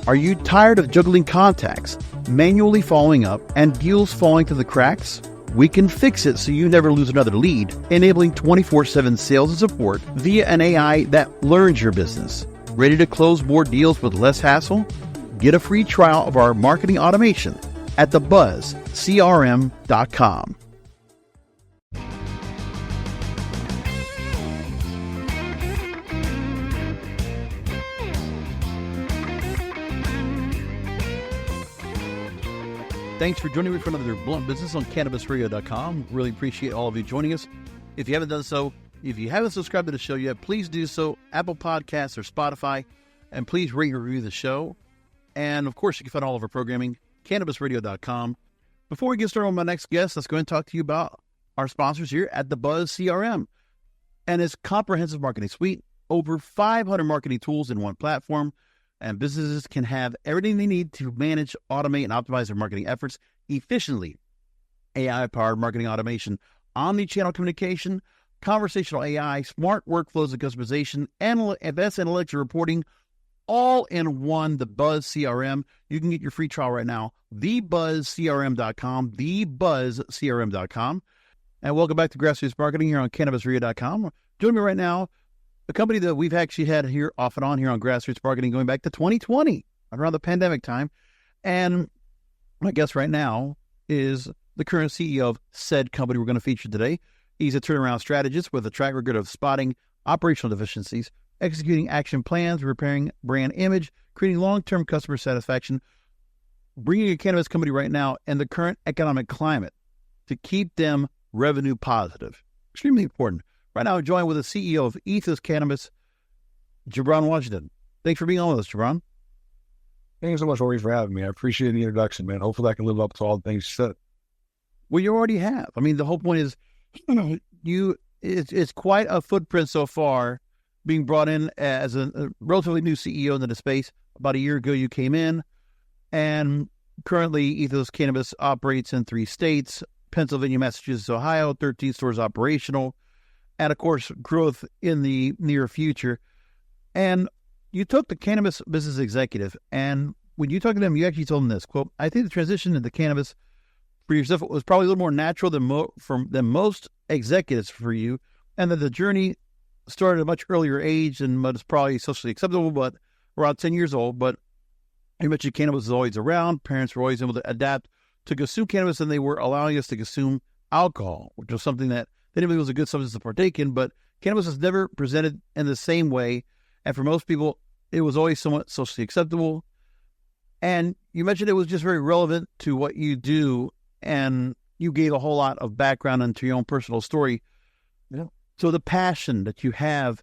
Are you tired of juggling contacts, manually following up, and deals falling through the cracks? We can fix it so you never lose another lead, enabling 24/7 sales and support via an AI that learns your business. Ready to close more deals with less hassle? Get a free trial of our marketing automation at thebuzzcrm.com. Thanks for joining me for another Blunt Business on CannabisRadio.com. Really appreciate all of you joining us. If you haven't done so, if you haven't subscribed to the show yet, please do so. Apple Podcasts or Spotify, and please rate and review the show. And of course, you can find all of our programming, CannabisRadio.com. Before we get started with my next guest, let's go and talk to you about our sponsors here at The Buzz CRM and its comprehensive marketing suite. Over 500 marketing tools in one platform, and businesses can have everything they need to manage, automate, and optimize their marketing efforts efficiently. AI-powered marketing automation, omni-channel communication, conversational AI, smart workflows and customization, advanced analytics and reporting, all in one, The Buzz CRM. You can get your free trial right now, thebuzzcrm.com, thebuzzcrm.com. And welcome back to Grassroots Marketing here on CannabisRadio.com. Joining me right now, a company that we've actually had here off and on here on Grassroots Marketing going back to 2020, around the pandemic time. And my guest right now is the current CEO of said company we're going to feature today. He's a turnaround strategist with a track record of spotting operational deficiencies, executing action plans, repairing brand image, creating long-term customer satisfaction, bringing a cannabis company right now in the current economic climate to keep them revenue positive. Extremely important. Right now, I'm joined with the CEO of Ethos Cannabis, Gibran Washington. Thanks for being on with us, Gibran. Thank you so much, Rory, for having me. I appreciate the introduction, man. Hopefully I can live up to all the things you said. Well, you already have. I mean, the whole point is, it's quite a footprint so far, being brought in as a relatively new CEO into the space. About a year ago, you came in, and currently Ethos Cannabis operates in 3 states, Pennsylvania, Massachusetts, Ohio, 13 stores operational, and of course, growth in the near future. And you took the cannabis business executive, and when you talked to them, you actually told them this, quote, "I think the transition into cannabis for yourself was probably a little more natural than most executives for you, and that the journey started at a much earlier age and was probably socially acceptable, but around 10 years old. But you mentioned cannabis was always around. Parents were always able to adapt to consume cannabis, and they were allowing us to consume alcohol, which was something that they didn't think was a good substance to partake in, but cannabis was never presented in the same way. And for most people, it was always somewhat socially acceptable. And you mentioned it was just very relevant to what you do, and you gave a whole lot of background into your own personal story. Yeah. So the passion that you have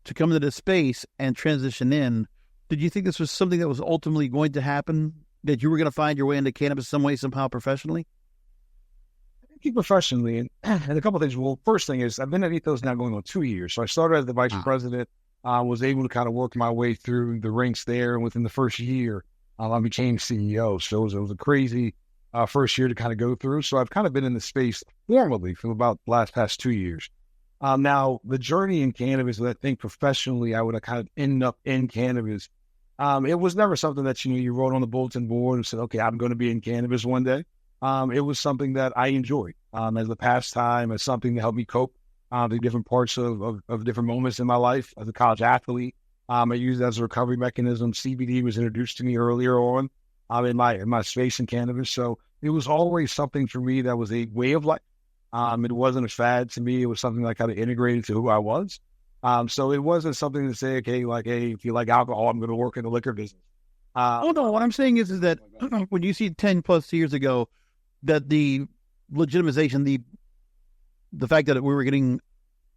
to come into this space and transition in, did you think this was something that was ultimately going to happen, that you were going to find your way into cannabis some way, somehow, professionally? Professionally, and a couple of things. Well, first thing is I've been at Ethos now going on 2 years. So I started as the vice president, was able to kind of work my way through the ranks there. And within the first year, I became CEO. So it was a crazy first year to kind of go through. So I've kind of been in the space formally for about the past 2 years. Now, the journey in cannabis, I think professionally, I would have kind of ended up in cannabis. It was never something that, you wrote on the bulletin board and said, okay, I'm going to be in cannabis one day. It was something that I enjoyed as a pastime, as something to help me cope the different parts of different moments in my life. As a college athlete, I used it as a recovery mechanism. CBD was introduced to me earlier on in my space in cannabis. So it was always something for me that was a way of life. It wasn't a fad to me. It was something that kind of integrated to who I was. So it wasn't something to say, okay, like, hey, if you like alcohol, I'm going to work in the liquor business. No, what I'm saying is that when you see 10 plus years ago, that the legitimization, the fact that we were getting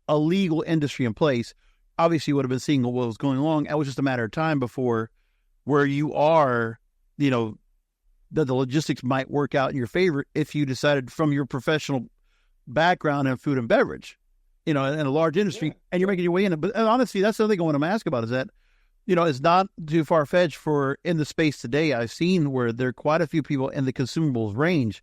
a legal industry in place, obviously you would have been seeing what was going along. It was just a matter of time before where you are, that the logistics might work out in your favor if you decided from your professional background in food and beverage, in a large industry, and you're making your way in it. But honestly, that's the other thing I want to ask about is that, it's not too far-fetched for in the space today. I've seen where there are quite a few people in the consumables range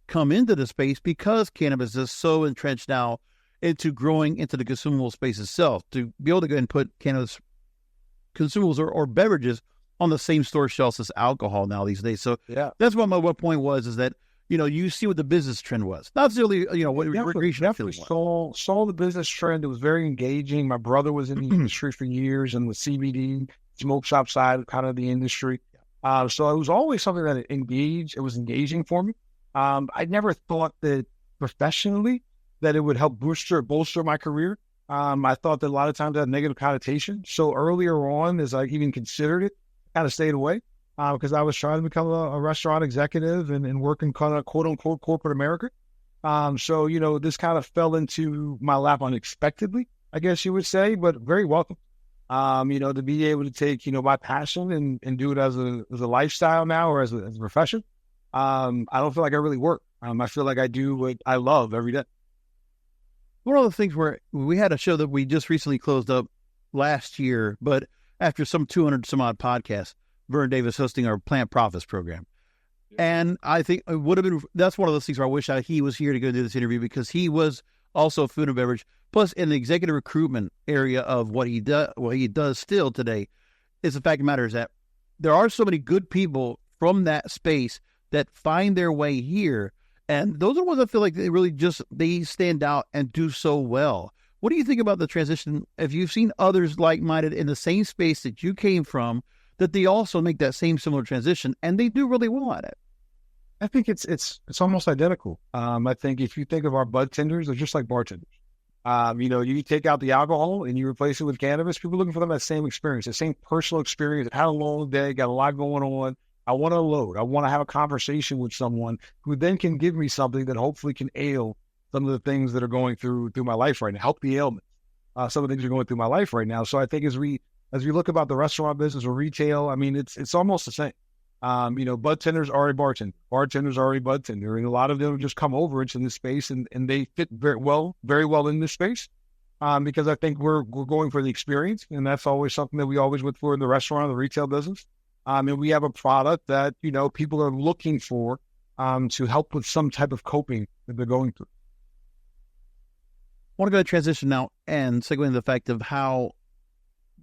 come into the space because cannabis is so entrenched now into growing into the consumable space itself. To be able to go and put cannabis consumables or beverages on the same store shelves as alcohol now these days. So that's what my point was, is that, you see what the business trend was. Not necessarily, what definitely saw the business trend. It was very engaging. My brother was in the industry for years and with CBD, smoke shop side, kind of the industry. So it was always something that it was engaging for me. I never thought that professionally that it would help bolster my career. I thought that a lot of times that had negative connotation. So earlier on, as I even considered it, kind of stayed away because I was trying to become a restaurant executive and work in kind of quote unquote corporate America. So, this kind of fell into my lap unexpectedly, I guess you would say, but very welcome. To be able to take, my passion and do it as a lifestyle now or as a profession. I don't feel like I really work. I feel like I do what I love every day. One of the things where we had a show that we just recently closed up last year, but after some 200 some odd podcasts, Vern Davis hosting our Plant Profits program. And I think it would have been, that's one of those things where I wish he was here to go do this interview, because he was also food and beverage, plus in the executive recruitment area of what he does still today. Is the fact of the matter is that there are so many good people from that space that find their way here. And those are the ones I feel like they stand out and do so well. What do you think about the transition? Have you seen others like-minded in the same space that you came from, that they also make that same similar transition and they do really well at it? I think it's almost identical. I think if you think of our bud tenders, they're just like bartenders. You take out the alcohol and you replace it with cannabis. People are looking for that same experience, the same personal experience. Had a long day, got a lot going on. I want to load. I want to have a conversation with someone who then can give me something that hopefully can ail some of the things that are going through my life right now. Help the ailments. Some of the things are going through my life right now. So I think as we look about the restaurant business or retail, I mean, it's almost the same. Bud tenders are a bartender. Bartenders are a bud tender. And a lot of them just come over into this space and they fit very well in this space. Because I think we're going for the experience. And that's always something that we always look for in the restaurant or the retail business. And we have a product that, people are looking for to help with some type of coping that they're going through. I want to go to transition now and segue into the fact of how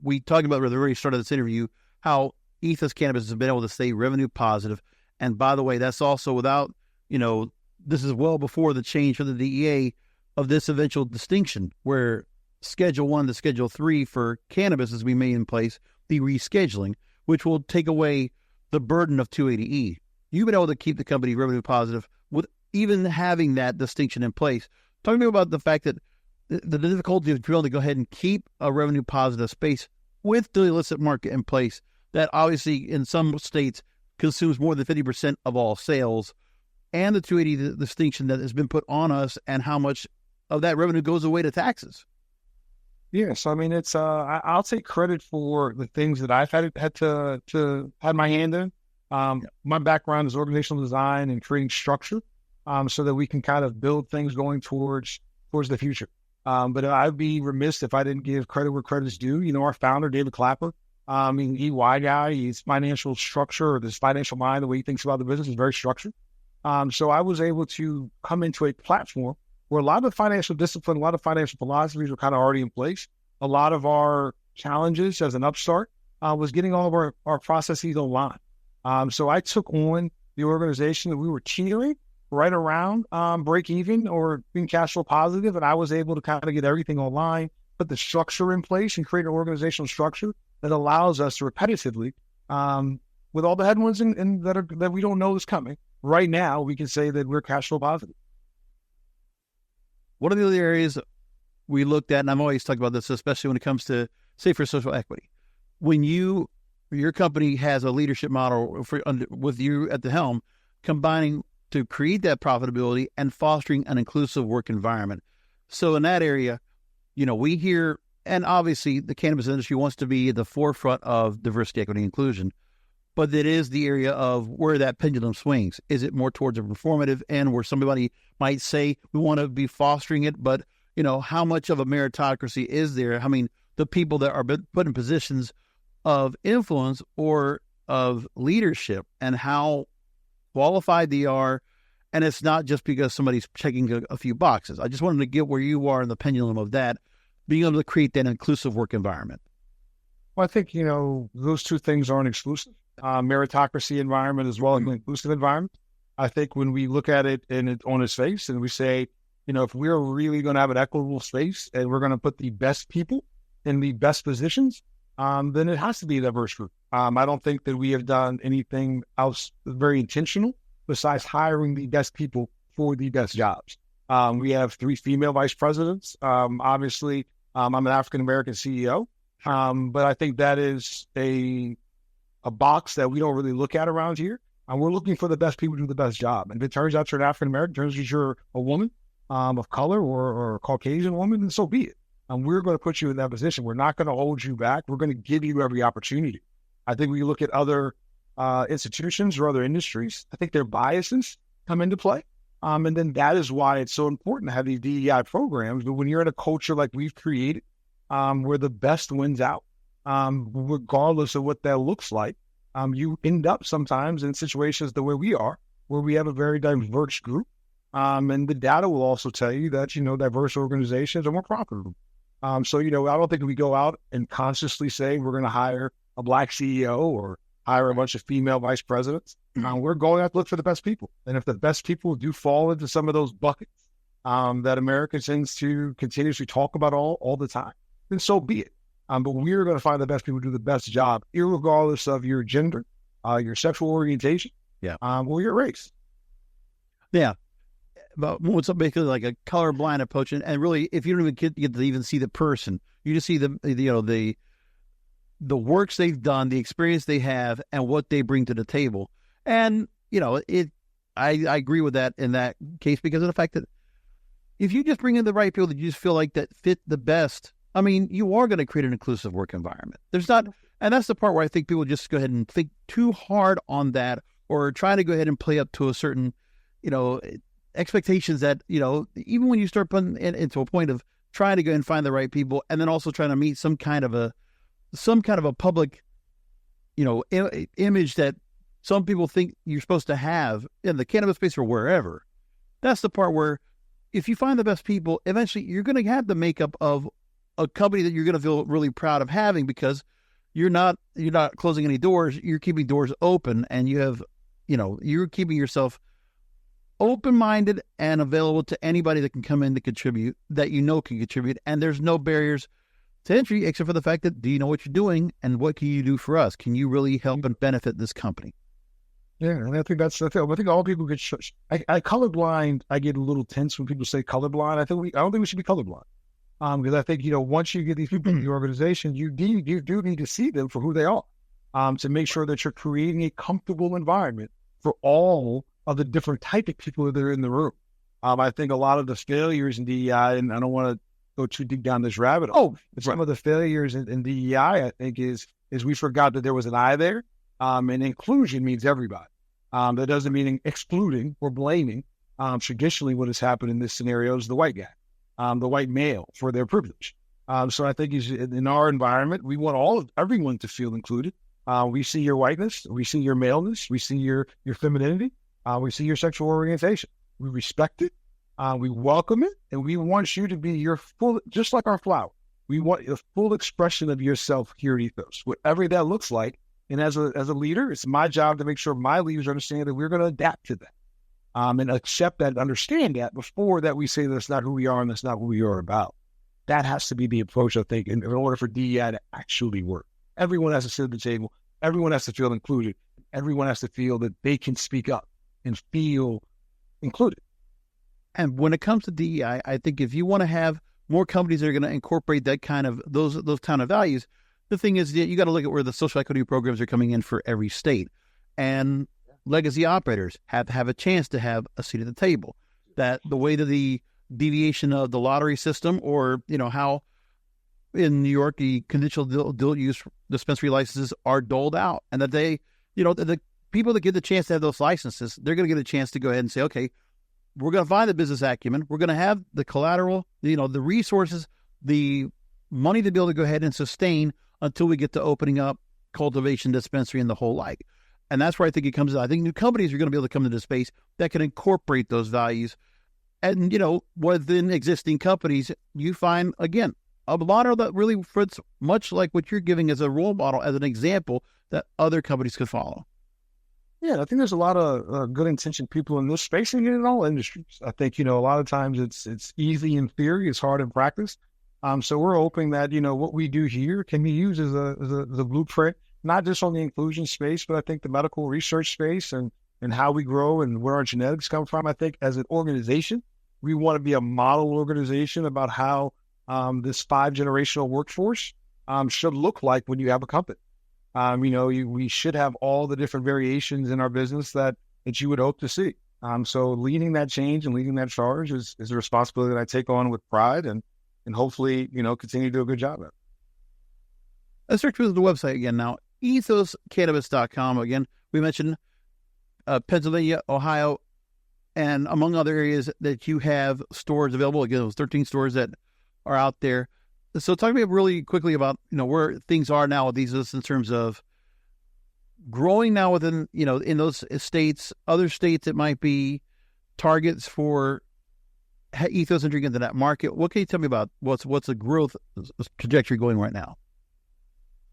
we talked about at the very start of this interview, how Ethos Cannabis has been able to stay revenue positive. And by the way, that's also without, this is well before the change from the DEA of this eventual distinction where Schedule 1 to Schedule 3 for cannabis is being made in place, the rescheduling, which will take away the burden of 280E. You've been able to keep the company revenue positive with even having that distinction in place. Talk to me about the fact that the difficulty of being able to go ahead and keep a revenue positive space with the illicit market in place that obviously in some states consumes more than 50% of all sales, and the 280 distinction that has been put on us and how much of that revenue goes away to taxes. Yes, I mean, it's I'll take credit for the things that I've had to have my hand in. My background is organizational design and creating structure, so that we can kind of build things going towards the future. But I'd be remiss if I didn't give credit where credit's due. Our founder, David Clapper, EY guy, he's financial structure, or this financial mind, the way he thinks about the business is very structured. So I was able to come into a platform where a lot of the financial discipline, a lot of financial philosophies were kind of already in place. A lot of our challenges as an upstart was getting all of our processes online. So I took on the organization that we were teetering right around break even or being cash flow positive, and I was able to kind of get everything online, put the structure in place, and create an organizational structure that allows us to repetitively, with all the headwinds and that we don't know is coming. Right now, we can say that we're cash flow positive. One of the other areas we looked at, and I'm always talking about this, especially when it comes to, say, for social equity, when your company has a leadership model with you at the helm, combining to create that profitability and fostering an inclusive work environment. So in that area, we hear, and obviously the cannabis industry wants to be at the forefront of diversity, equity, inclusion, but it is the area of where that pendulum swings. Is it more towards a performative end where somebody might say, we want to be fostering it, but, how much of a meritocracy is there? I mean, the people that are put in positions of influence or of leadership and how qualified they are, and it's not just because somebody's checking a few boxes. I just wanted to get where you are in the pendulum of that, being able to create that inclusive work environment. Well, I think, those two things aren't exclusive. Meritocracy environment as well as an inclusive environment. I think when we look at it on its face and we say, if we're really going to have an equitable space and we're going to put the best people in the best positions, then it has to be a diverse group. I don't think that we have done anything else very intentional besides hiring the best people for the best jobs. We have 3 female vice presidents. Obviously, I'm an African-American CEO, but I think that is a box that we don't really look at around here. And we're looking for the best people to do the best job. And if it turns out you're an African-American, turns out you're a woman of color or a Caucasian woman, then so be it. And we're going to put you in that position. We're not going to hold you back. We're going to give you every opportunity. I think when you look at other institutions or other industries, I think their biases come into play. And then that is why it's so important to have these DEI programs. But when you're in a culture like we've created, where the best wins out, regardless of what that looks like, you end up sometimes in situations the way we are, where we have a very diverse group. And the data will also tell you that, diverse organizations are more profitable. So, I don't think we go out and consciously say we're going to hire a Black CEO or hire a bunch of female vice presidents. We're going out to look for the best people. And if the best people do fall into some of those buckets that America tends to continuously talk about all the time, then so be it. But we're going to find the best people to do the best job, irregardless of your gender, your sexual orientation, or your race. Yeah. But it's basically like a colorblind approach. And really, if you don't even get to even see the person, you just see the works they've done, the experience they have, and what they bring to the table. And, I agree with that in that case because of the fact that if you just bring in the right people that you just feel like that fit the best, I mean, you are going to create an inclusive work environment. And that's the part where I think people just go ahead and think too hard on that or try to go ahead and play up to a certain, expectations that, even when you start putting into a point of trying to go and find the right people and then also trying to meet some kind of a public, image that some people think you're supposed to have in the cannabis space or wherever. That's the part where if you find the best people, eventually you're going to have the makeup of a company that you're going to feel really proud of having because you're not closing any doors. You're keeping doors open and you have, you're keeping yourself open-minded and available to anybody that can come in to contribute, that can contribute, and there's no barriers to entry except for the fact that, do you know what you're doing, and what can you do for us? Can you really help and benefit this company? Yeah, and I think that's the thing. I think all people get colorblind. I get a little tense when people say colorblind. I don't think we should be colorblind, because I think once you get these people in the organization, you do need to see them for who they are, to make sure that you're creating a comfortable environment for all of the different type of people that are in the room. I think a lot of the failures in DEI, and I don't want to go too deep down this rabbit hole, but some of the failures in DEI, I think, is we forgot that there was an I there, and inclusion means everybody. That doesn't mean excluding or blaming. Traditionally, what has happened in this scenario is the white guy, the white male, for their privilege. So I think in our environment, we want everyone to feel included. We see your whiteness, we see your maleness, we see your femininity. We see your sexual orientation. We respect it. We welcome it. And we want you to be your full, just like our flower. We want the full expression of yourself here at Ethos, whatever that looks like. And as a leader, it's my job to make sure my leaders understand that we're going to adapt to that and accept that, understand that before that we say that's not who we are and that's not who we are about. That has to be the approach, I think, in order for DEI to actually work. Everyone has to sit at the table. Everyone has to feel included. Everyone has to feel that they can speak up and feel included. And when it comes to DEI, I think if you want to have more companies that are going to incorporate that kind of those kind of values, the thing is that you got to look at where the social equity programs are coming in for every state, and legacy operators have to have a chance to have a seat at the table. That the way that the deviation of the lottery system, or how in New York the conditional adult use dispensary licenses are doled out, and that they, the people that get the chance to have those licenses, they're going to get a chance to go ahead and say, okay, we're going to find the business acumen. We're going to have the collateral, the resources, the money to be able to go ahead and sustain until we get to opening up cultivation, dispensary, and the whole like. And that's where I think it comes in. I think new companies are going to be able to come into space that can incorporate those values. And, within existing companies, you find, again, a model that really fits much like what you're giving as a role model, as an example that other companies could follow. Yeah, I think there's a lot of good intentioned people in this space and in all industries. I think, a lot of times it's easy in theory, it's hard in practice. So we're hoping that, what we do here can be used as a blueprint, not just on the inclusion space, but I think the medical research space and how we grow and where our genetics come from. I think as an organization, we want to be a model organization about how this 5-generational workforce should look like when you have a company. We should have all the different variations in our business that you would hope to see. So leading that change and leading that charge is a responsibility that I take on with pride and hopefully, continue to do a good job at it. Let's search through the website again now, ethoscannabis.com. Again, we mentioned Pennsylvania, Ohio, and among other areas that you have stores available. Again, those 13 stores that are out there. So talk to me really quickly about, where things are now with these lists in terms of growing now within, in those states, other states that might be targets for Ethos entering into that market. What can you tell me about what's the growth trajectory going right now?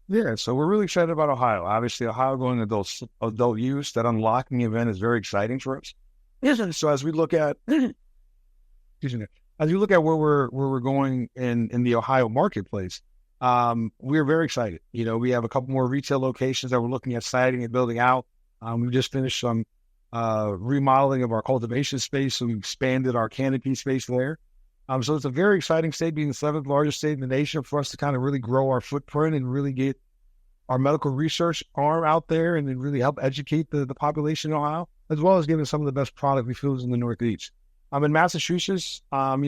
Yeah, so we're really excited about Ohio. Obviously, Ohio going adult use, that unlocking event is very exciting for us. So as we look at, where we're going in the Ohio marketplace, we're very excited. We have a couple more retail locations that we're looking at siting and building out. We just finished some remodeling of our cultivation space, so we expanded our canopy space there. So it's a very exciting state, being the 7th largest state in the nation, for us to kind of really grow our footprint and really get our medical research arm out there and then really help educate the population in Ohio, as well as giving some of the best product we feel is in the Northeast. In Massachusetts,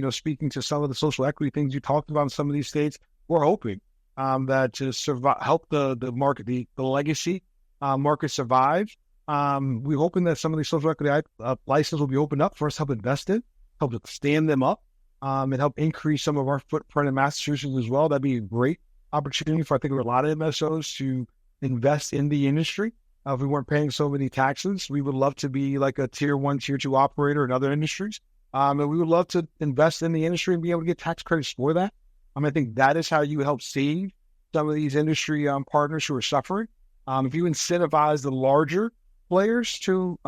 speaking to some of the social equity things you talked about in some of these states, we're hoping that to help the market, the legacy market survive. We're hoping that some of these social equity licenses will be opened up for us to help invest in, help to stand them up, and help increase some of our footprint in Massachusetts as well. That'd be a great opportunity for, I think, a lot of MSOs to invest in the industry. If we weren't paying so many taxes, we would love to be like a tier 1, tier 2 operator in other industries. And we would love to invest in the industry and be able to get tax credits for that. I think that is how you help save some of these industry partners who are suffering. If you incentivize the larger players to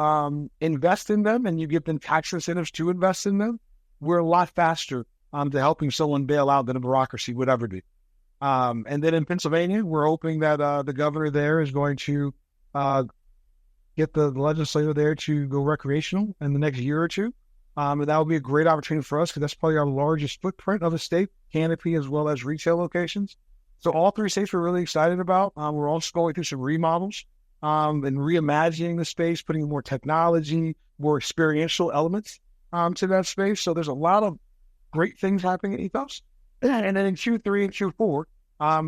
invest in them and you give them tax incentives to invest in them, we're a lot faster to helping someone bail out than a bureaucracy would ever be. And then in Pennsylvania, we're hoping that the governor there is going to get the legislator there to go recreational in the next year or two. And that will be a great opportunity for us because that's probably our largest footprint of the state, canopy as well as retail locations. So all 3 states we're really excited about. We're also going through some remodels and reimagining the space, putting more technology, more experiential elements to that space. So there's a lot of great things happening at Ethos. And then in Q3 and Q4,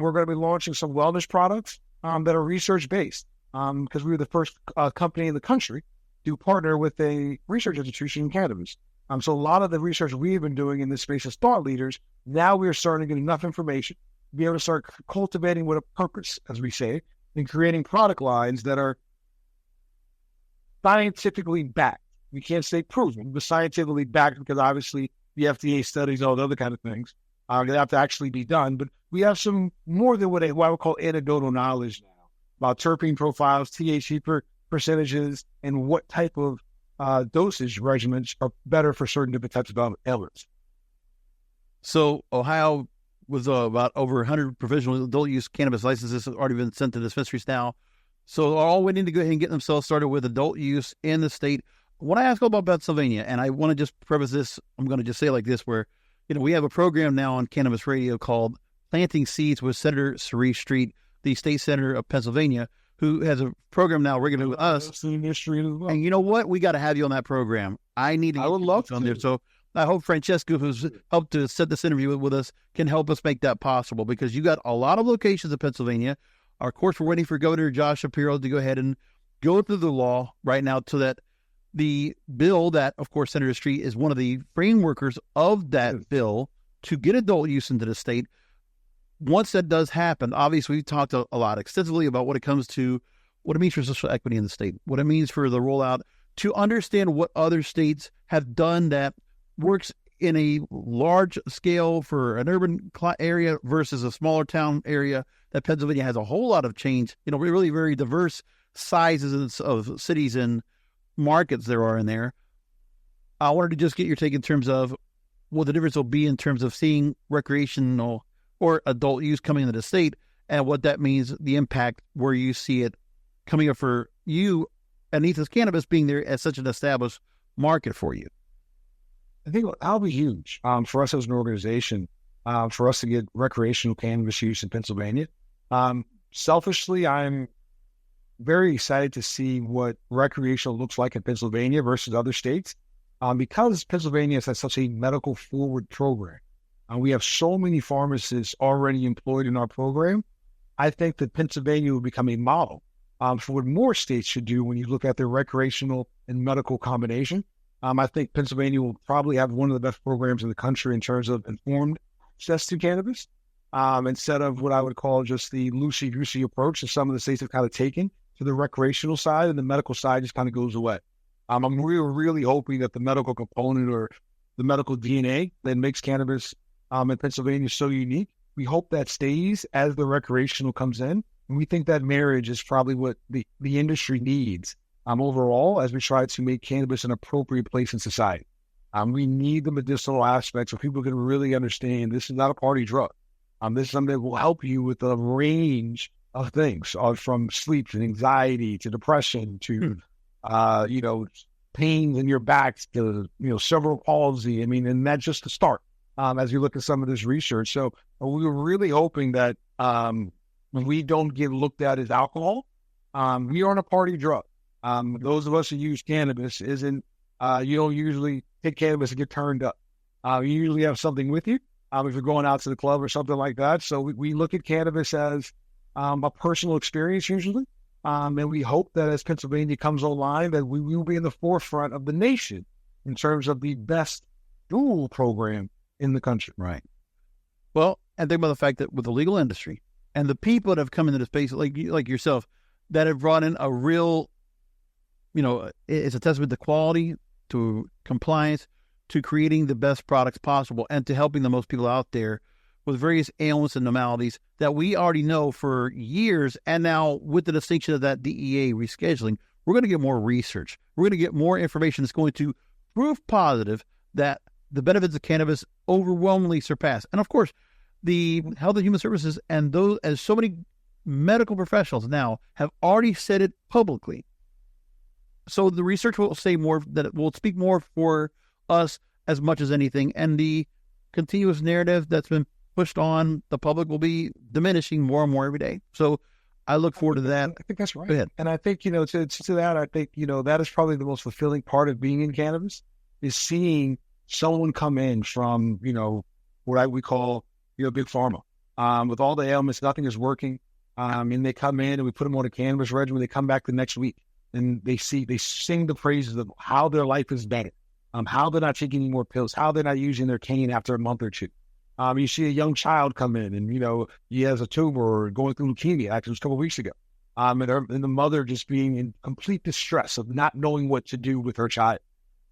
we're going to be launching some wellness products that are research-based because we were the first company in the country to partner with a research institution in cannabis. So a lot of the research we've been doing in this space as thought leaders, now we're starting to get enough information to be able to start cultivating with a purpose, as we say, and creating product lines that are scientifically backed. We can't say proven, but scientifically backed because obviously the FDA studies, all the other kind of things, they have to actually be done. But we have some more than what I would call anecdotal knowledge now about terpene profiles, THC percentages, and what type of dosage regimens are better for certain different types of ailments. So Ohio was about over 100 provisional adult use cannabis licenses have already been sent to dispensaries now. So they're all waiting to go ahead and get themselves started with adult use in the state. I want to ask about Pennsylvania, and I want to just preface this. I'm going to just say it like this, where we have a program now on Cannabis Radio called Planting Seeds with Senator Cerise Street, the state senator of Pennsylvania, who has a program now regularly with us. And you know what? We got to have you on that program. I would love to on there. So I hope Francesco, who's helped to set this interview with us, can help us make that possible because you got a lot of locations in Pennsylvania. Of course, we're waiting for Governor Josh Shapiro to go ahead and go through the law right now so that the bill that, of course, Senator Street is one of the frameworkers of that bill to get adult use into the state. Once that does happen, obviously we've talked a lot extensively about what it comes to, what it means for social equity in the state, what it means for the rollout, to understand what other states have done that works in a large scale for an urban area versus a smaller town area, that Pennsylvania has a whole lot of change, really very diverse sizes of cities and markets there are in there. I wanted to just get your take in terms of what the difference will be in terms of seeing recreational or adult use coming into the state, and what that means, the impact where you see it coming up for you and Ethos Cannabis being there as such an established market for you. I think that'll be huge for us as an organization, for us to get recreational cannabis use in Pennsylvania. Selfishly, I'm very excited to see what recreational looks like in Pennsylvania versus other states, because Pennsylvania has such a medical forward program. We have so many pharmacists already employed in our program. I think that Pennsylvania will become a model for what more states should do when you look at their recreational and medical combination. I think Pennsylvania will probably have one of the best programs in the country in terms of informed access to cannabis, instead of what I would call just the loosey-goosey approach that some of the states have kind of taken to the recreational side, and the medical side just kind of goes away. I'm really hoping that the medical component or the medical DNA that makes cannabis in Pennsylvania so unique, we hope that stays as the recreational comes in. And we think that marriage is probably what the industry needs overall as we try to make cannabis an appropriate place in society. We need the medicinal aspects so people can really understand this is not a party drug. This is something that will help you with a range of things, from sleep to anxiety to depression to, pains in your back to, cerebral palsy. And that's just the start as you look at some of this research. So we were really hoping that we don't get looked at as alcohol. We aren't a party drug. Those of us who use cannabis you don't usually take cannabis and get turned up. You usually have something with you if you're going out to the club or something like that. So we look at cannabis as a personal experience usually. And we hope that as Pennsylvania comes online, that we will be in the forefront of the nation in terms of the best dual program in the country. Right. Well, and think about the fact that with the legal industry and the people that have come into the space, like yourself, that have brought in a real, it's a testament to quality, to compliance, to creating the best products possible, and to helping the most people out there with various ailments and maladies that we already know for years. And now with the distinction of that DEA rescheduling, we're going to get more research. We're going to get more information that's going to prove positive that the benefits of cannabis overwhelmingly surpass. And of course, the Health and Human Services and those, as so many medical professionals now have already said it publicly. So the research will say more, that it will speak more for us as much as anything. And the continuous narrative that's been pushed on the public will be diminishing more and more every day. So I look forward to that. I think that's right. Go ahead. And I think, to that, I think, that is probably the most fulfilling part of being in cannabis, is seeing someone come in from, what we call, big pharma, with all the ailments, nothing is working. And they come in and we put them on a cannabis regimen. They come back the next week and they sing the praises of how their life is better, how they're not taking any more pills, how they're not using their cane after a month or two. You see a young child come in and, he has a tumor or going through leukemia. Actually, it was a couple of weeks ago. And the mother just being in complete distress of not knowing what to do with her child.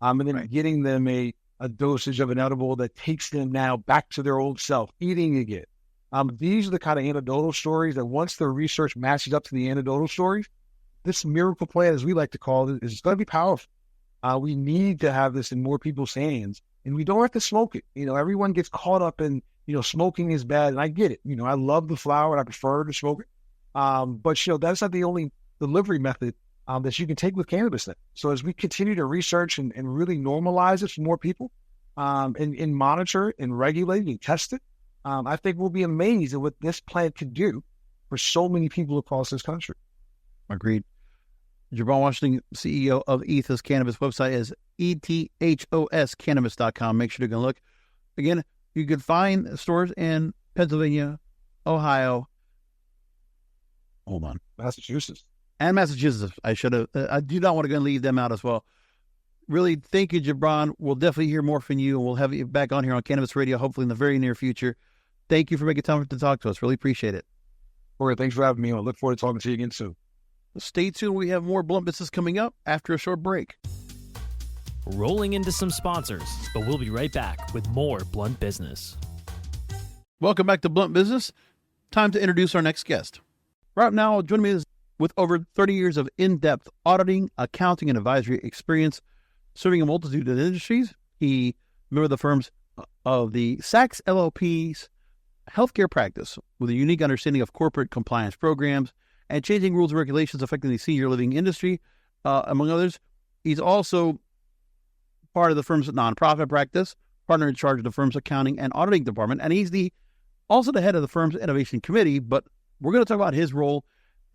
And then getting them a dosage of an edible that takes them now back to their old self, eating again. These are the kind of anecdotal stories that once the research matches up to the anecdotal stories, this miracle plant, as we like to call it, is going to be powerful. We need to have this in more people's hands, and we don't have to smoke it. Everyone gets caught up in, smoking is bad, and I get it. I love the flower and I prefer to smoke it. But, that's not the only delivery method that you can take with cannabis then. So as we continue to research and really normalize it for more people, and monitor it and regulate it and test it, I think we'll be amazed at what this plant could do for so many people across this country. Agreed. Gibran Washington, CEO of Ethos Cannabis. Website is ethoscannabis.com. Make sure to go look. Again, you can find stores in Pennsylvania, Ohio. Hold on. Massachusetts. And Massachusetts. I do not want to go and leave them out as well. Really, thank you, Gibran. We'll definitely hear more from you, and we'll have you back on here on Cannabis Radio, hopefully in the very near future. Thank you for making time to talk to us. Really appreciate it. All right, thanks for having me on. I look forward to talking to you again soon. Stay tuned. We have more blunt business coming up after a short break. rolling into some sponsors, but we'll be right back with more Blunt Business. Welcome back to Blunt Business. Time to introduce our next guest. Right now, joining me is with over 30 years of in-depth auditing, accounting, and advisory experience, serving a multitude of industries. He member of the firms of the Sax LLP's healthcare practice with a unique understanding of corporate compliance programs and changing rules and regulations affecting the senior living industry, among others. He's also part of the firm's nonprofit practice, partner in charge of the firm's accounting and auditing department, and he's also the head of the firm's innovation committee. But we're going to talk about his role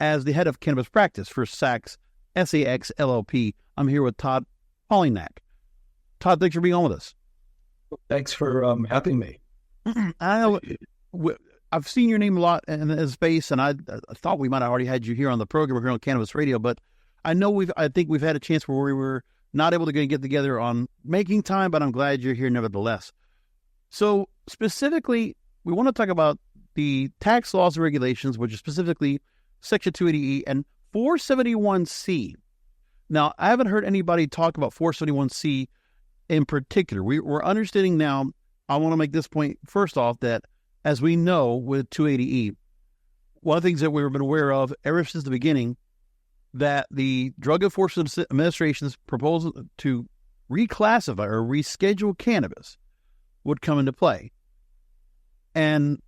as the head of Cannabis Practice for Sax LLP. I'm here with Todd Polyniak. Todd, thanks for being on with us. Thanks for having me. I've seen your name a lot in this space, and I thought we might have already had you here on the program here on Cannabis Radio, but I think we've had a chance where we were not able to get together on making time, but I'm glad you're here nevertheless. So specifically, we want to talk about the tax laws and regulations, which is specifically Section 280E and 471C. Now, I haven't heard anybody talk about 471C in particular. We're understanding now. I want to make this point first off that, as we know with 280E, one of the things that we've been aware of ever since the beginning, that the Drug Enforcement Administration's proposal to reclassify or reschedule cannabis would come into play. And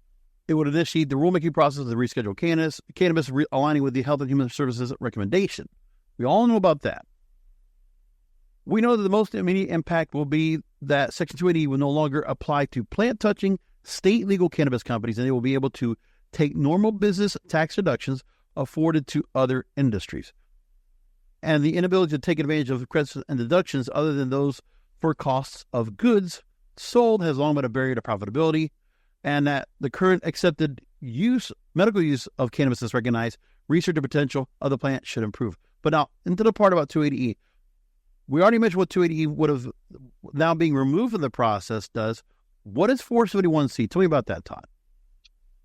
it would initiate the rulemaking process of the rescheduled cannabis aligning with the Health and Human Services recommendation. We all know about that. We know that the most immediate impact will be that Section 280 will no longer apply to plant-touching, state legal cannabis companies, and they will be able to take normal business tax deductions afforded to other industries. And the inability to take advantage of credits and deductions other than those for costs of goods sold has long been a barrier to profitability, and that the current accepted medical use of cannabis is recognized, research the potential of the plant should improve. But now, into the part about 280E. We already mentioned what 280E would have, now being removed from the process, does. What is 471C? Tell me about that, Todd.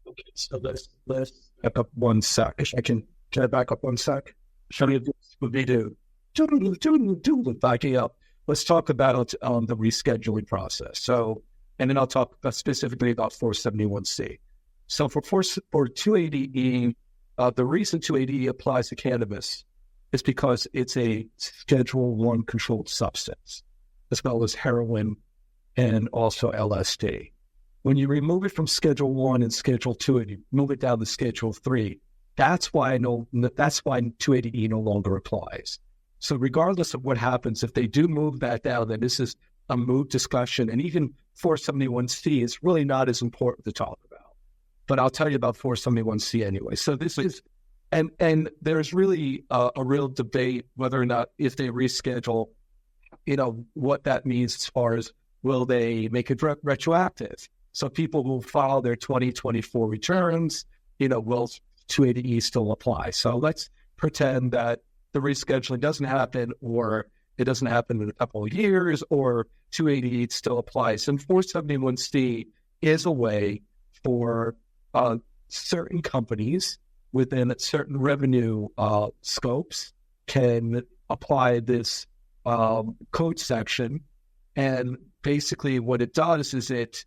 Okay, so let's back up one sec. Can I back up one sec? Sure. Would be to backing up. Let's talk about the rescheduling process. So, and then I'll talk specifically about 471C. So for 280E, the reason 280E applies to cannabis is because it's a Schedule I controlled substance, as well as heroin and also LSD. When you remove it from Schedule I and Schedule II and you move it down to Schedule III, that's why 280E no longer applies. So regardless of what happens, if they do move that down, then this is a moot discussion, and even 471C is really not as important to talk about. But I'll tell you about 471C anyway. So this is, and there's really a real debate whether or not, if they reschedule, what that means as far as will they make it retroactive? So people who file their 2024 returns, will 280E still apply? So let's pretend that the rescheduling doesn't happen, or it doesn't happen in a couple of years, or 280E still applies. And 471C is a way for certain companies within certain revenue scopes can apply this code section. And basically what it does is it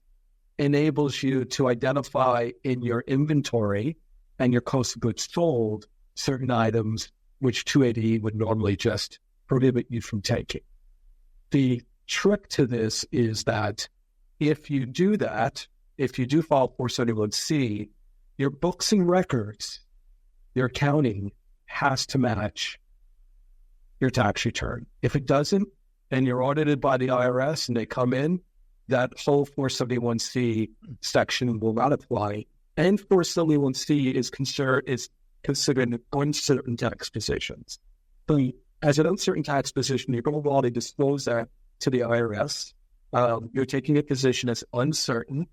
enables you to identify in your inventory and your cost of goods sold certain items which 280E would normally just prohibit you from taking. The trick to this is that if you do that, if you do file 471C, your books and records, your accounting has to match your tax return. If it doesn't, and you're audited by the IRS and they come in, that whole 471C section will not apply. And 471C is considered uncertain tax positions. But as an uncertain tax position, you're going to want to disclose that to the IRS. You're taking a position as uncertain.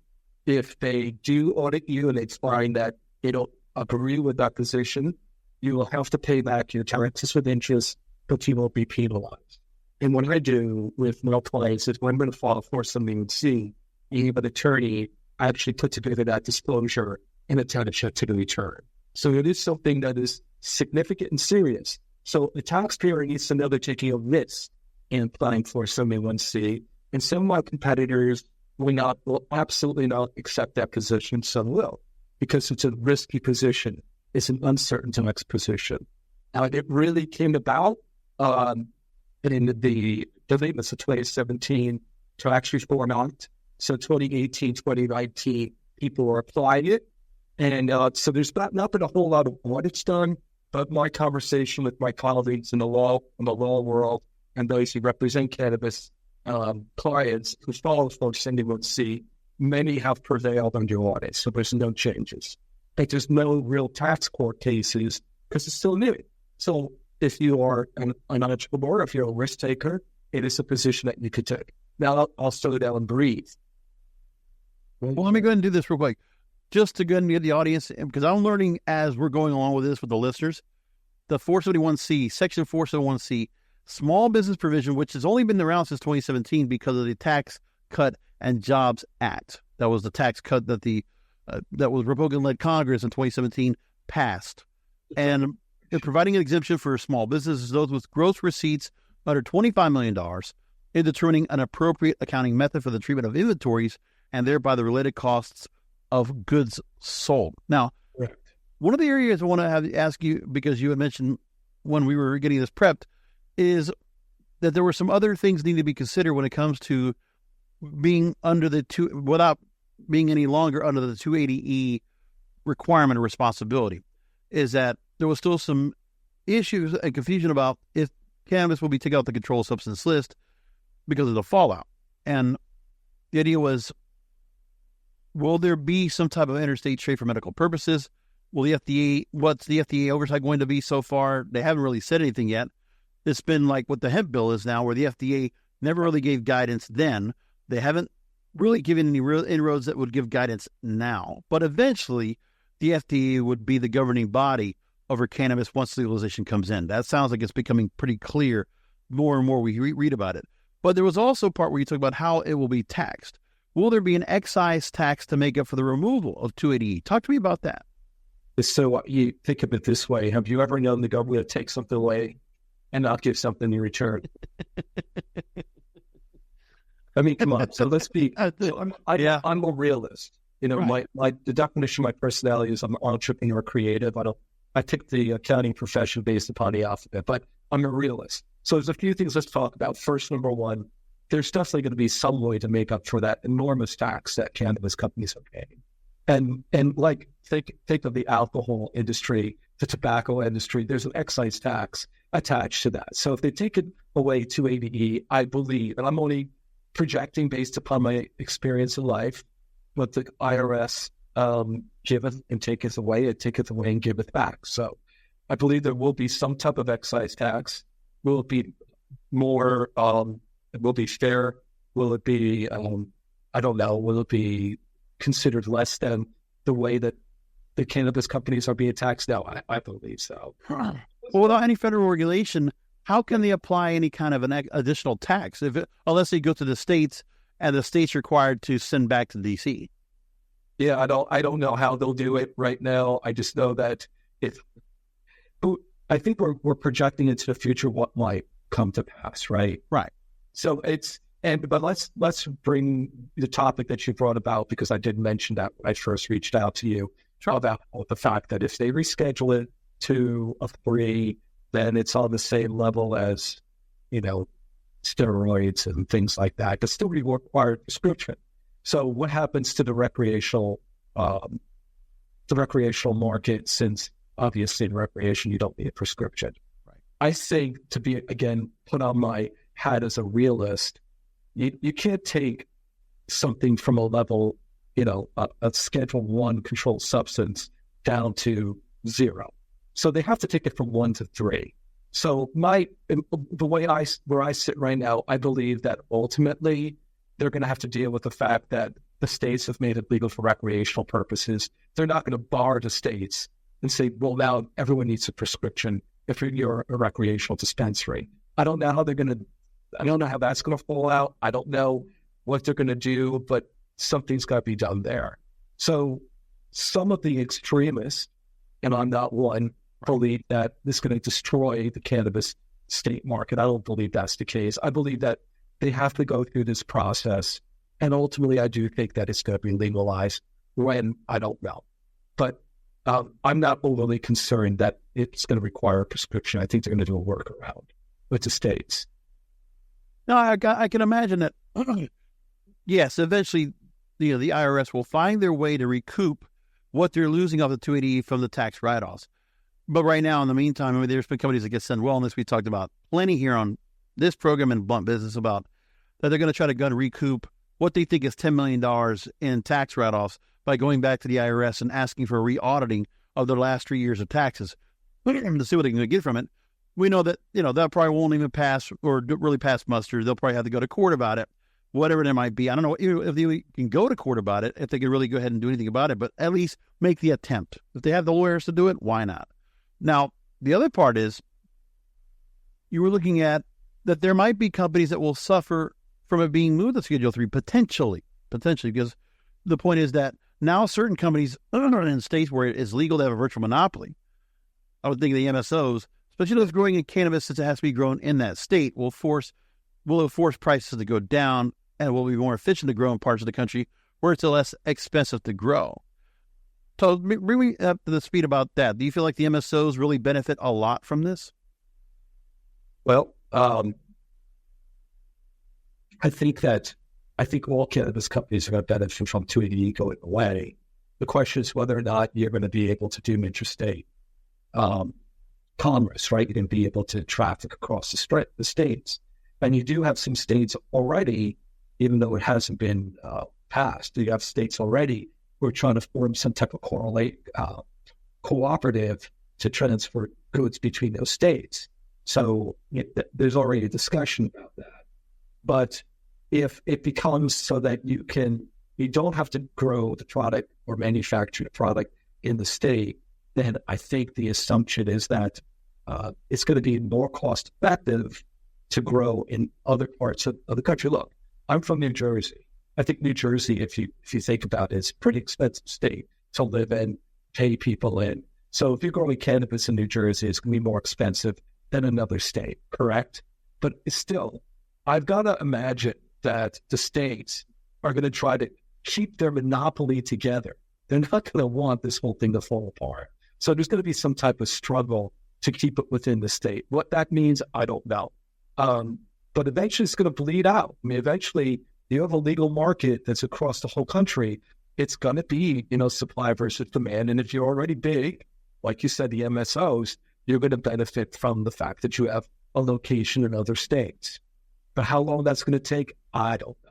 If they do audit you and they find that they don't agree with that position, you will have to pay back your taxes with interest, but you won't be penalized. And what I do with my clients is when I'm going to file 471C, being an attorney, I actually put together that disclosure and attach it to the return. So it is something that is significant and serious. So the taxpayer needs to know they're taking a risk in applying for 71C. And some of my competitors will absolutely not accept that position, some will, because it's a risky position. It's an uncertain tax position. Now, it really came about in the latest of 2017 to actually form out. So 2018, 2019, people were applying it. And so there's not been a whole lot of audits done, but my conversation with my colleagues in the law world and those who represent cannabis clients who follow folks 71C, many have prevailed under audits, so there's no changes. And there's no real tax court cases because it's still new. So if you are an entrepreneur, if you're a risk taker, it is a position that you could take. Now I'll slow down and breathe. Well, let me go ahead and do this real quick, just to go ahead and get the audience, because I'm learning as we're going along with this with the listeners, the 471C, Section 471C, small business provision, which has only been around since 2017 because of the Tax Cut and Jobs Act. That was the tax cut that that was Republican-led Congress in 2017 passed. And providing an exemption for small businesses, those with gross receipts under $25 million, in determining an appropriate accounting method for the treatment of inventories and thereby the related costs of goods sold. Now, correct. One of the areas I want to ask you, because you had mentioned when we were getting this prepped, is that there were some other things need to be considered when it comes to being under without being any longer under the 280E requirement or responsibility, is that there was still some issues and confusion about if cannabis will be taken off the controlled substance list because of the fallout. And the idea was, will there be some type of interstate trade for medical purposes? Will the FDA, what's the FDA oversight going to be so far? They haven't really said anything yet. It's been like what the hemp bill is now, where the FDA never really gave guidance then. They haven't really given any real inroads that would give guidance now. But eventually, the FDA would be the governing body over cannabis once legalization comes in. That sounds like it's becoming pretty clear more and more we read about it. But there was also a part where you talk about how it will be taxed. Will there be an excise tax to make up for the removal of 280E? Talk to me about that. So you think of it this way. Have you ever known the government to take something away and not give something in return? I mean, come on. So let's be, I'm a realist. You know, right. The definition of my personality is I'm an entrepreneur, creative. I picked the accounting profession based upon the alphabet, but I'm a realist. So there's a few things let's talk about. First, number one, there's definitely going to be some way to make up for that enormous tax that cannabis companies are paying. And like, think of the alcohol industry, the tobacco industry, there's an excise tax attached to that. So if they take it away 280E, I believe, and I'm only projecting based upon my experience in life, what the IRS giveth and taketh away, it taketh away and giveth back. So I believe there will be some type of excise tax. Will it be more, it will be fair? Will it be, I don't know, will it be considered less than the way that the cannabis companies are being taxed now? I believe so. Well, without any federal regulation, how can they apply any kind of an additional tax unless they go to the states and the state's required to send back to DC? Yeah, I don't know how they'll do it right now. I just know that I think we're projecting into the future what might come to pass, right? Right. So but let's bring the topic that you brought about, because I did mention that when I first reached out to you about the fact that if they reschedule it to a 3, then it's on the same level as, steroids and things like that. It's still require prescription. So what happens to the recreational market, since obviously in recreation you don't need a prescription? Right. I think, to be, again, put on my hat as a realist, you can't take something from a level, a Schedule 1 controlled substance down to 0. So they have to take it from 1 to 3. So the way where I sit right now, I believe that ultimately they're going to have to deal with the fact that the states have made it legal for recreational purposes. They're not going to bar the states and say, well, now everyone needs a prescription if you're a recreational dispensary. I don't know how that's going to fall out. I don't know what they're going to do, but something's got to be done there. So some of the extremists, and I'm not one, believe that this is going to destroy the cannabis state market. I don't believe that's the case. I believe that they have to go through this process. And ultimately, I do think that it's going to be legalized. When, I don't know. But I'm not overly concerned that it's going to require a prescription. I think they're going to do a workaround with the states. No, I can imagine that. Yes, eventually, the IRS will find their way to recoup what they're losing off the 280E from the tax write-offs. But right now, in the meantime, I mean, there's been companies that get sent wellness. We talked about plenty here on this program in Blunt Business about that they're going to try to recoup what they think is $10 million in tax write-offs by going back to the IRS and asking for a re-auditing of their last 3 years of taxes to see what they can get from it. We know that, that probably won't even pass or really pass muster. They'll probably have to go to court about it, whatever it might be. I don't know if they can go to court about it, if they can really go ahead and do anything about it, but at least make the attempt. If they have the lawyers to do it, why not? Now, the other part is you were looking at that there might be companies that will suffer from it being moved to Schedule 3, potentially, because the point is that now certain companies in states where it is legal to have a virtual monopoly, I would think the MSOs, especially those growing in cannabis since it has to be grown in that state, will force prices to go down and will be more efficient to grow in parts of the country where it's less expensive to grow. So bring me up to the speed about that. Do you feel like the MSOs really benefit a lot from this? Well, I think all cannabis companies are going to benefit from 280E going away. The question is whether or not you're going to be able to do interstate commerce, right? You're going to be able to traffic across the states. And you do have some states already, even though it hasn't been passed, you have states already who are trying to form some type of cooperative to transfer goods between those states. So there's already a discussion about that. But if it becomes so that you don't have to grow the product or manufacture the product in the state, then I think the assumption is that it's going to be more cost effective to grow in other parts of the country. Look, I'm from New Jersey. I think New Jersey, if you think about it, is a pretty expensive state to live in, pay people in. So if you're growing cannabis in New Jersey, it's going to be more expensive than another state, correct? But still, I've got to imagine that the states are going to try to keep their monopoly together. They're not going to want this whole thing to fall apart. So there's going to be some type of struggle to keep it within the state. What that means, I don't know. But eventually it's going to bleed out. I mean, eventually you have a legal market that's across the whole country. It's going to be, supply versus demand. And if you're already big, like you said, the MSOs, you're going to benefit from the fact that you have a location in other states. But how long that's going to take, I don't know.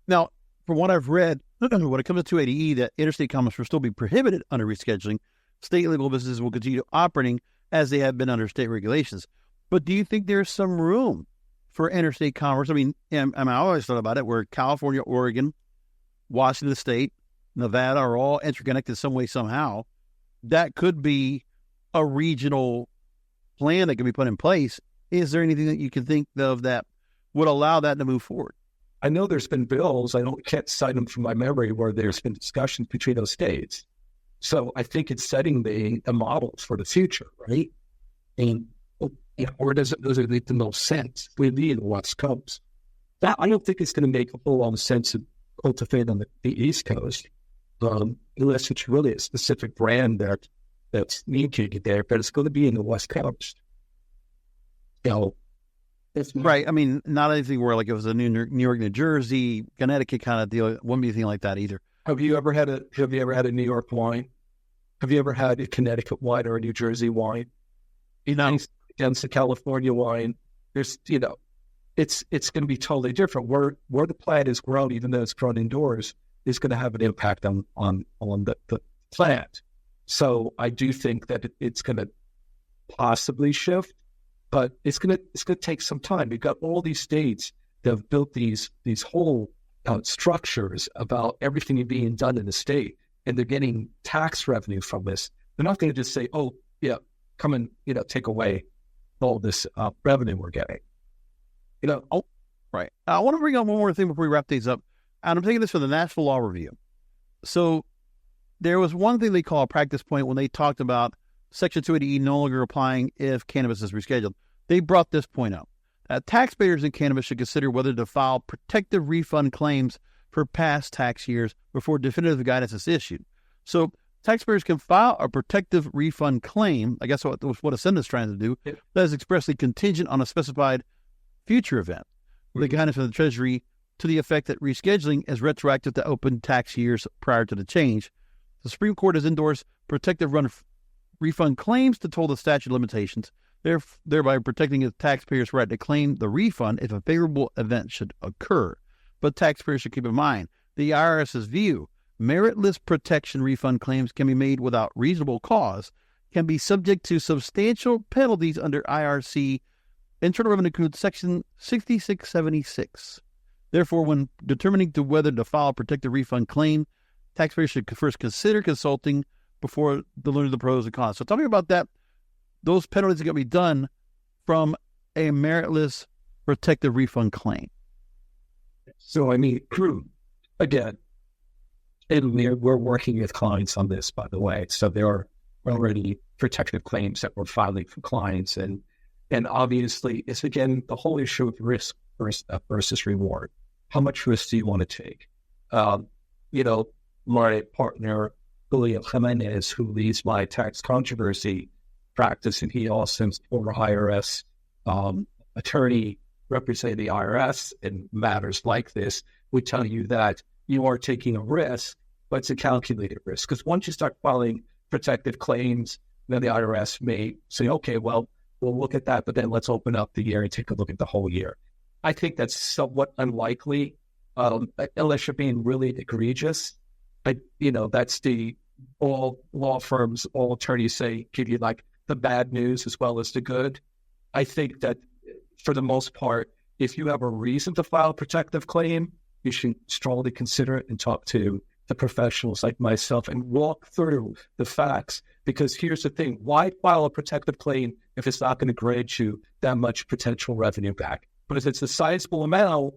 Now, from what I've read, when it comes to 280E, that interstate commerce will still be prohibited under rescheduling. State legal businesses will continue operating as they have been under state regulations. But do you think there's some room for interstate commerce? I mean, I always thought about it where California, Oregon, Washington State, Nevada are all interconnected some way, somehow. That could be a regional plan that can be put in place. Is there anything that you can think of that would allow that to move forward? I know there's been bills, can't cite them from my memory, where there's been discussions between those states. So I think it's setting the models for the future, right? And or does it make the most sense? We need the West Coast. That I don't think it's going to make a whole lot of sense to cultivate on the East Coast, unless it's really a specific brand that's needed there. But it's going to be in the West Coast. Right. I mean, not anything where like it was a New York, New Jersey, Connecticut kind of deal. It wouldn't be anything like that either. Have you ever had a New York wine? Have you ever had a Connecticut wine or a New Jersey wine? Against the California wine, there's it's going to be totally different. Where the plant is grown, even though it's grown indoors, is going to have an impact on the plant. So I do think that it's going to possibly shift, but it's going to take some time. We've got all these states that have built these whole structures about everything being done in the state, and they're getting tax revenue from this. They're not going to just say, "Oh, yeah, come and take away all this revenue we're getting." Oh, right. I want to bring up one more thing before we wrap things up, and I'm taking this from the National Law Review. So there was one thing they call a practice point when they talked about Section 280E no longer applying if cannabis is rescheduled. They brought this point up. Taxpayers in cannabis should consider whether to file protective refund claims for past tax years before definitive guidance is issued. So taxpayers can file a protective refund claim, I guess what Ascend is trying to do, that is expressly contingent on a specified future event. The guidance from the Treasury to the effect that rescheduling is retroactive to open tax years prior to the change. The Supreme Court has endorsed protective refund claims to toll the statute of limitations, thereby protecting the taxpayer's right to claim the refund if a favorable event should occur. But taxpayers should keep in mind the IRS's view. Meritless protection refund claims can be made without reasonable cause, can be subject to substantial penalties under IRC Internal Revenue Code Section 6676. Therefore, when determining whether to file a protective refund claim, taxpayers should first consider consulting before learning the pros and cons. So tell me about that. Those penalties are going to be done from a meritless protective refund claim. So, I mean, again, and we're working with clients on this, by the way. So there are already protective claims that we're filing for clients. And obviously, it's, again, the whole issue of risk versus reward. How much risk do you want to take? My partner, Julio Jimenez, who leads my tax controversy practice, and he also is former IRS attorney representing the IRS in matters like this, would tell you that you are taking a risk, but it's a calculated risk. Because once you start filing protective claims, then the IRS may say, okay, well, we'll look at that, but then let's open up the year and take a look at the whole year. I think that's somewhat unlikely, unless you're being really egregious. That's all law firms, all attorneys say, give you like the bad news as well as the good. I think that for the most part, if you have a reason to file a protective claim, you should strongly consider it and talk to the professionals like myself and walk through the facts. Because here's the thing, why file a protective claim if it's not going to grant you that much potential revenue back? But if it's a sizable amount,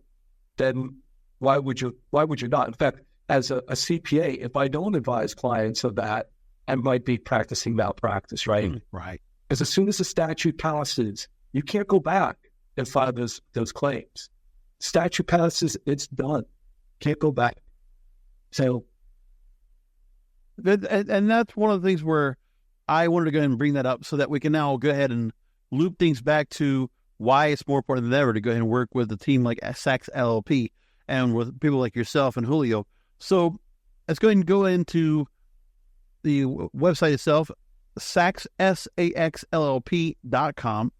then why would you not? In fact, as a CPA, if I don't advise clients of that, I might be practicing malpractice, right? Right. Because as soon as the statute passes, you can't go back and file those claims. Statute passes, it's done. Can't go back. So, and that's one of the things where I wanted to go ahead and bring that up so that we can now go ahead and loop things back to why it's more important than ever to go ahead and work with a team like Sax LLP and with people like yourself and Julio. So let's go ahead and go into the website itself, saxllp.com,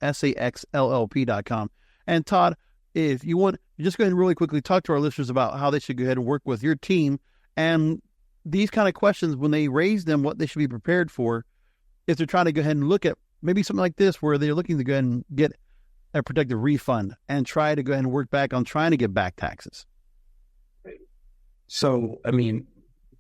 saxllp.com. And Todd, if you want, just go ahead and really quickly talk to our listeners about how they should go ahead and work with your team and these kind of questions, when they raise them, what they should be prepared for if they're trying to go ahead and look at maybe something like this where they're looking to go ahead and get a protective refund and try to go ahead and work back on trying to get back taxes. So, I mean,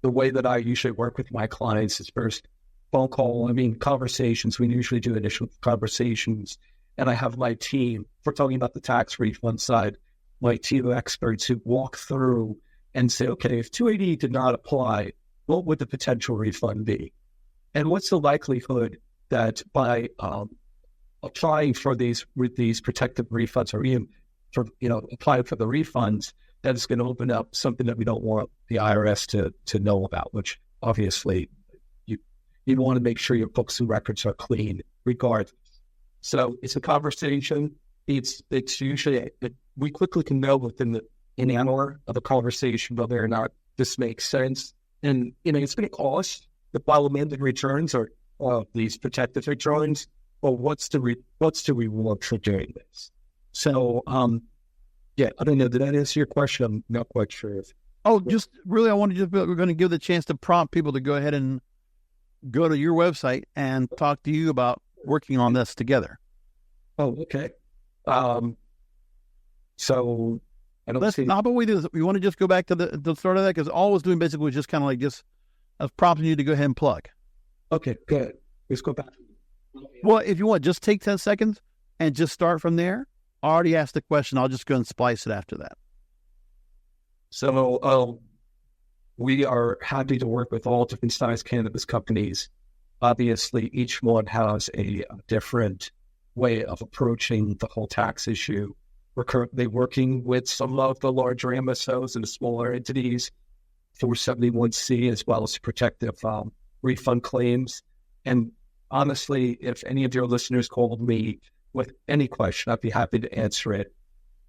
the way that I usually work with my clients is first phone call, conversations. We usually do initial conversations. And I have my team, if we're talking about the tax refund side, my team of experts who walk through and say, okay, if 280 did not apply, what would the potential refund be? And what's the likelihood that by applying for these protective refunds, or even for applying for the refunds, that is going to open up something that we don't want the IRS to know about, which obviously you want to make sure your books and records are clean regardless. So it's a conversation. It's usually, we quickly can know within an hour of a conversation whether or not this makes sense. And, it's going to cost the file amended returns or these protective returns. Well, what's the reward for doing this? So, yeah, I don't know. Did that answer your question? I'm not quite sure. Just really, we're going to give the chance to prompt people to go ahead and go to your website and talk to you about working on this together. Oh, okay. So I don't see. How about we do this? We want to just go back to the start of that, because all I was doing basically was just kind of like I was prompting you to go ahead and plug. Okay, good. Let's go back. Well, if you want, just take 10 seconds and just start from there. I already asked the question. I'll just go and splice it after that. So we are happy to work with all different size cannabis companies Obviously, each one has a different way of approaching the whole tax issue. We're currently working with some of the larger MSOs and the smaller entities for 471C, as well as protective refund claims. And honestly, if any of your listeners called me with any question, I'd be happy to answer it.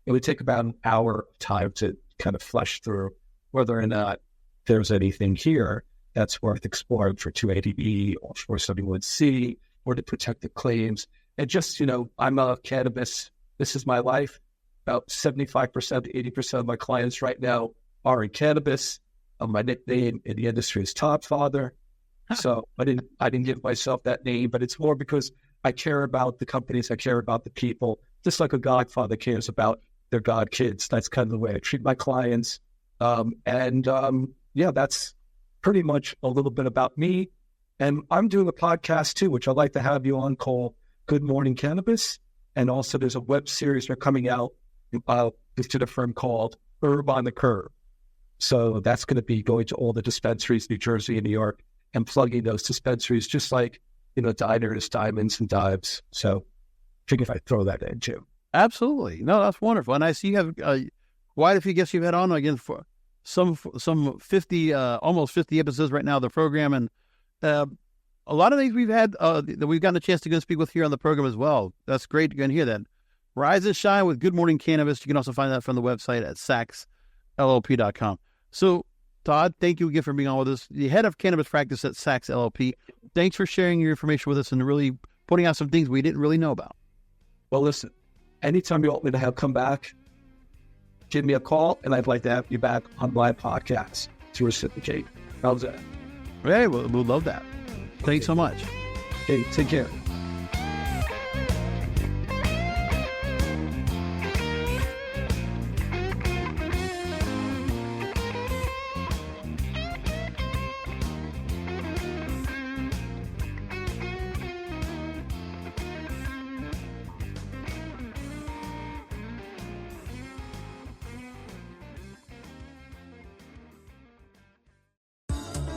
It would take about an hour of time to kind of flesh through whether or not there's anything here that's worth exploring for 280E or 471C or to protect the claims. And just, I'm a cannabis, this is my life. About 75% to 80% of my clients right now are in cannabis. My nickname in the industry is Todd Father. So I didn't give myself that name, but it's more because I care about the companies, I care about the people, just like a godfather cares about their god kids. That's kind of the way I treat my clients. That's pretty much a little bit about me. And I'm doing a podcast too, which I'd like to have you on, called Good Morning Cannabis. And also there's a web series that's coming out to the firm called Herb on the Curb. So that's going to be going to all the dispensaries, New Jersey and New York, and plugging those dispensaries, just like, diners, diamonds, and dives. So I figure if I throw that in too. Absolutely. No, that's wonderful. And I see you have quite a few guests you've had on, again, for some 50, almost 50 episodes right now of the program. And a lot of things we've had that we've gotten a chance to go speak with here on the program as well. That's great to go and hear that. Rise and shine with Good Morning Cannabis. You can also find that from the website at saxllp.com. So, Todd, thank you again for being on with us, the head of Cannabis Practice at Sax LLP. Thanks for sharing your information with us and really pointing out some things we didn't really know about. Well, listen, anytime you want me to come back, give me a call, and I'd like to have you back on my podcast to reciprocate. How's that? Hey, we'll love that. Thanks so much. Okay, take care.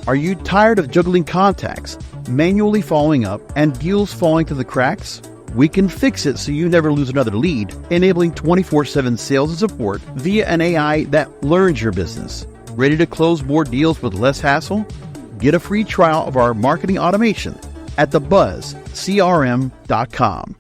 Are you tired of juggling contacts, manually following up, and deals falling through the cracks? We can fix it so you never lose another lead, enabling 24/7 sales and support via an AI that learns your business. Ready to close more deals with less hassle? Get a free trial of our marketing automation at thebuzzcrm.com.